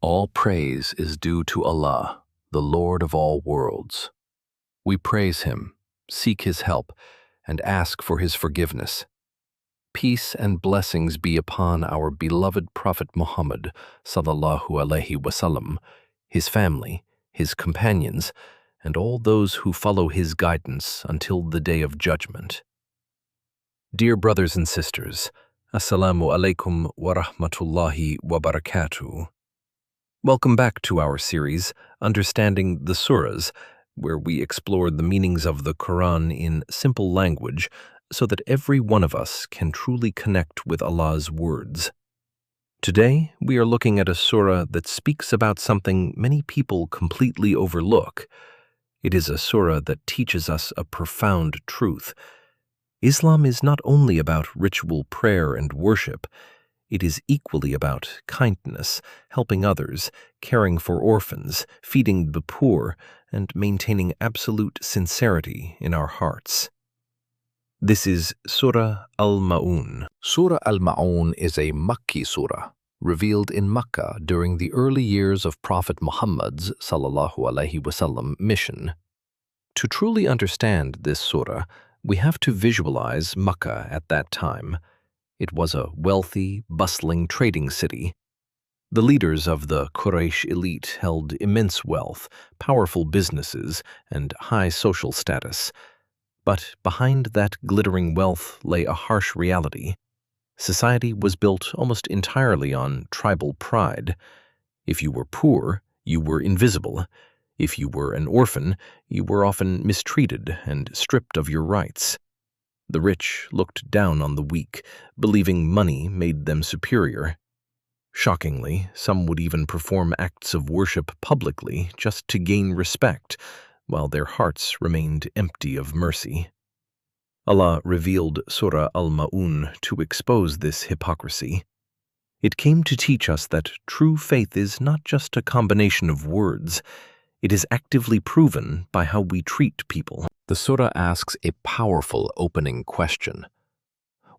All praise is due to Allah, the Lord of all worlds. We praise Him, seek His help, and ask for His forgiveness. Peace and blessings be upon our beloved Prophet Muhammad sallallahu alaihi wasallam, his family, his companions, and all those who follow his guidance until the Day of Judgment. Dear brothers and sisters, Assalamu alaikum wa rahmatullahi wa barakatuh. Welcome back to our series, Understanding the Surahs, where we explore the meanings of the Quran in simple language so that every one of us can truly connect with Allah's words. Today, we are looking at a surah that speaks about something many people completely overlook. It is a surah that teaches us a profound truth. Islam is not only about ritual prayer and worship. It is equally about kindness, helping others, caring for orphans, feeding the poor, and maintaining absolute sincerity in our hearts. This is Surah Al-Ma'un. Surah Al-Ma'un is a Makki surah, revealed in Makkah during the early years of Prophet Muhammad's sallallahu alaihi wasallam mission. To truly understand this surah, we have to visualize Makkah at that time. It was a wealthy, bustling trading city. The leaders of the Quraysh elite held immense wealth, powerful businesses, and high social status. But behind that glittering wealth lay a harsh reality. Society was built almost entirely on tribal pride. If you were poor, you were invisible. If you were an orphan, you were often mistreated and stripped of your rights. The rich looked down on the weak, believing money made them superior. Shockingly, some would even perform acts of worship publicly just to gain respect, while their hearts remained empty of mercy. Allah revealed Surah Al-Ma'un to expose this hypocrisy. It came to teach us that true faith is not just a combination of words. It is actively proven by how we treat people. The surah asks a powerful opening question.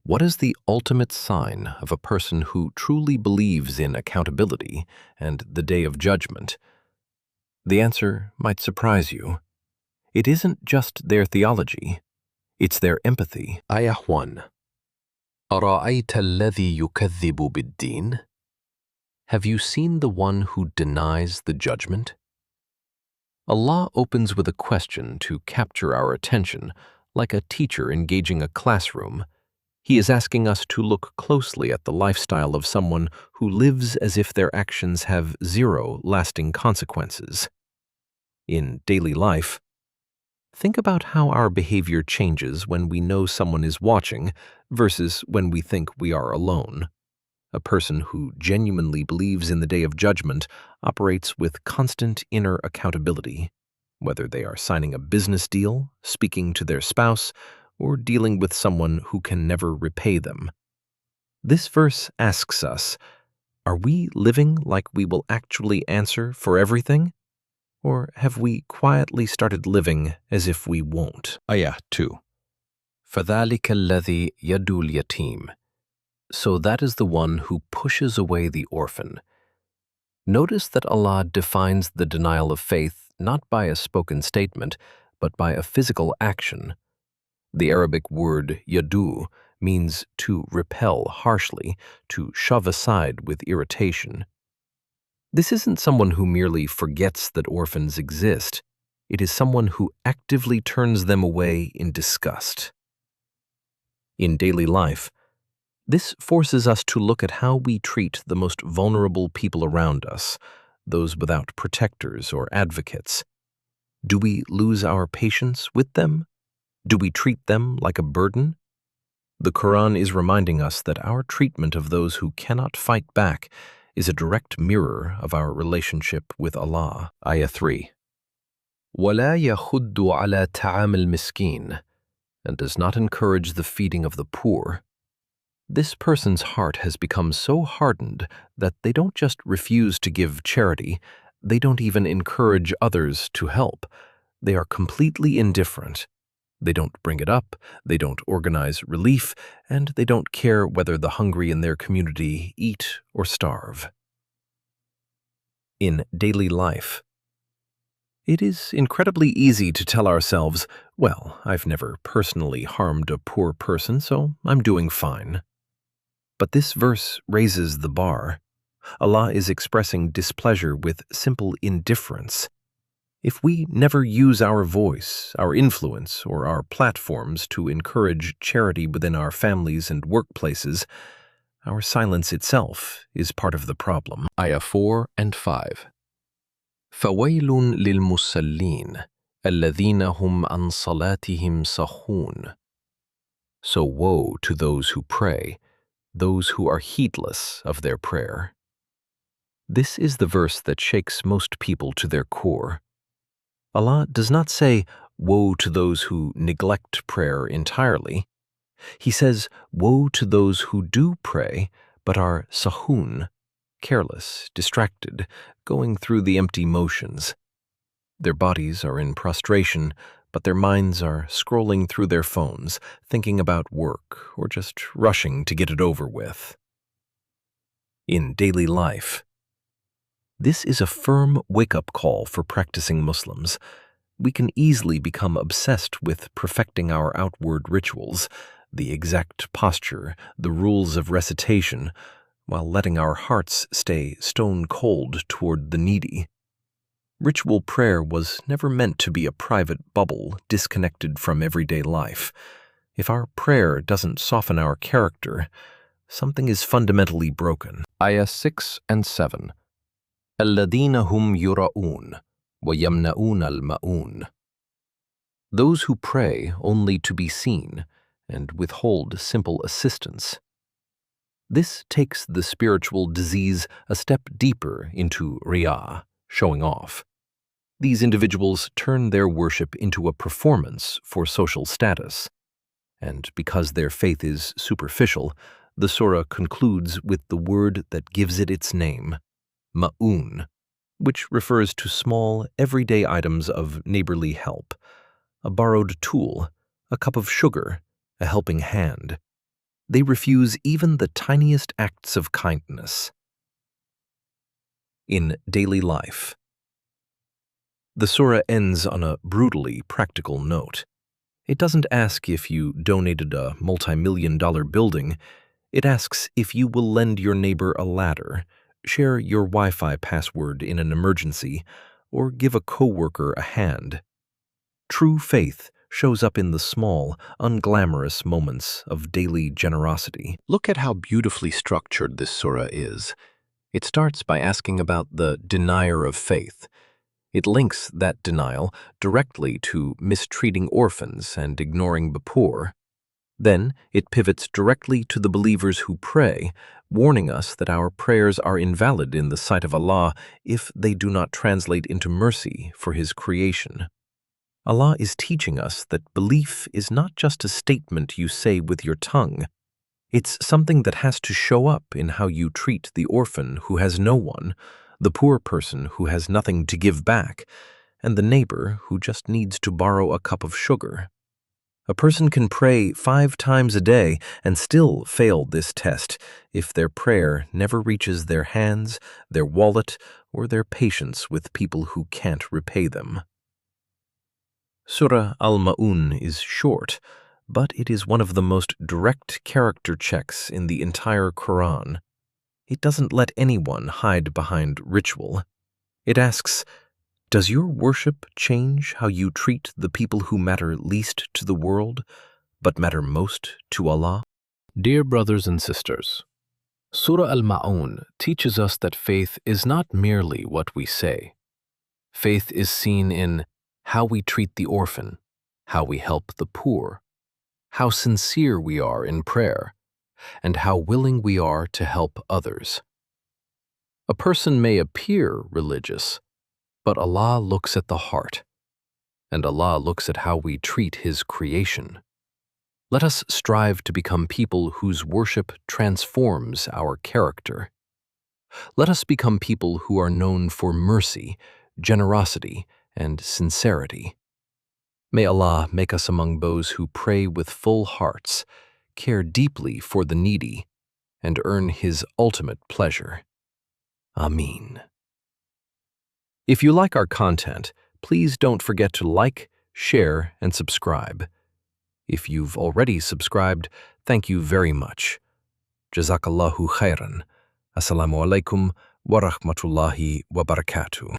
What is the ultimate sign of a person who truly believes in accountability and the Day of Judgment? The answer might surprise you. It isn't just their theology, it's their empathy. Ayah 1. أَرَأَيْتَ الَّذِي يُكَذِّبُ بِالدِّينِ? Have you seen the one who denies the judgment? Allah opens with a question to capture our attention, like a teacher engaging a classroom. He is asking us to look closely at the lifestyle of someone who lives as if their actions have zero lasting consequences. In daily life, think about how our behavior changes when we know someone is watching versus when we think we are alone. A person who genuinely believes in the Day of Judgment operates with constant inner accountability, whether they are signing a business deal, speaking to their spouse, or dealing with someone who can never repay them. This verse asks us, are we living like we will actually answer for everything? Or have we quietly started living as if we won't? Ayah 2. فَذَلِكَ الَّذِي يَدُّو الْيَتِيمِ. So that is the one who pushes away the orphan. Notice that Allah defines the denial of faith not by a spoken statement, but by a physical action. The Arabic word yadu means to repel harshly, to shove aside with irritation. This isn't someone who merely forgets that orphans exist. It is someone who actively turns them away in disgust. In daily life, this forces us to look at how we treat the most vulnerable people around us, those without protectors or advocates. Do we lose our patience with them? Do we treat them like a burden? The Quran is reminding us that our treatment of those who cannot fight back is a direct mirror of our relationship with Allah. Ayah 3. وَلَا يَخُدُّ عَلَى طَعَامِ الْمِسْكِينِ, and does not encourage the feeding of the poor. This person's heart has become so hardened that they don't just refuse to give charity, they don't even encourage others to help. They are completely indifferent. They don't bring it up, they don't organize relief, and they don't care whether the hungry in their community eat or starve. in daily life. It is incredibly easy to tell ourselves, well, I've never personally harmed a poor person, so I'm doing fine. But this verse raises the bar. Allah is expressing displeasure with simple indifference. If we never use our voice, our influence, or our platforms to encourage charity within our families and workplaces, our silence itself is part of the problem. Ayah 4 and 5. فَوَيْلٌ لِلْمُصَلِّينَ الَّذِينَ هُمْ عَنْ صَلَاتِهِمْ سَهُونَ. So woe to those who pray, those who are heedless of their prayer. This is the verse that shakes most people to their core. Allah does not say, woe to those who neglect prayer entirely. He says, woe to those who do pray, but are sahun, careless, distracted, going through the empty motions. Their bodies are in prostration, but their minds are scrolling through their phones, thinking about work, or just rushing to get it over with. In daily life, this is a firm wake-up call for practicing Muslims. We can easily become obsessed with perfecting our outward rituals, the exact posture, the rules of recitation, while letting our hearts stay stone-cold toward the needy. Ritual prayer was never meant to be a private bubble disconnected from everyday life. If our prayer doesn't soften our character, something is fundamentally broken. Ayah 6 and 7. الَّذِينَ هُمْ يُرَؤُونَ وَيَمْنَؤُونَ الْمَعُونَ. Those who pray only to be seen and withhold simple assistance. This takes the spiritual disease a step deeper into riyah, showing off. These individuals turn their worship into a performance for social status. And because their faith is superficial, the surah concludes with the word that gives it its name, Maun, which refers to small, everyday items of neighborly help. A borrowed tool, a cup of sugar, a helping hand. They refuse even the tiniest acts of kindness. In daily life, the surah ends on a brutally practical note. It doesn't ask if you donated a multi-million-dollar building. It asks if you will lend your neighbor a ladder, share your Wi-Fi password in an emergency, or give a coworker a hand. True faith shows up in the small, unglamorous moments of daily generosity. Look at how beautifully structured this surah is. It starts by asking about the denier of faith. It links that denial directly to mistreating orphans and ignoring the poor. Then it pivots directly to the believers who pray, warning us that our prayers are invalid in the sight of Allah if they do not translate into mercy for His creation. Allah is teaching us that belief is not just a statement you say with your tongue. It's something that has to show up in how you treat the orphan who has no one, the poor person who has nothing to give back, and the neighbor who just needs to borrow a cup of sugar. A person can pray 5 times a day and still fail this test if their prayer never reaches their hands, their wallet, or their patience with people who can't repay them. Surah Al-Ma'un is short, but it is one of the most direct character checks in the entire Quran. It doesn't let anyone hide behind ritual. It asks, does your worship change how you treat the people who matter least to the world, but matter most to Allah? Dear brothers and sisters, Surah Al-Ma'un teaches us that faith is not merely what we say. Faith is seen in how we treat the orphan, how we help the poor, how sincere we are in prayer, and how willing we are to help others. A person may appear religious, but Allah looks at the heart, and Allah looks at how we treat His creation. Let us strive to become people whose worship transforms our character. Let us become people who are known for mercy, generosity, and sincerity. May Allah make us among those who pray with full hearts, care deeply for the needy, and earn His ultimate pleasure. Ameen. If you like our content, please don't forget to like, share, and subscribe. If you've already subscribed, thank you very much. Jazakallahu khairan. Assalamu alaikum wa rahmatullahi wa barakatuh.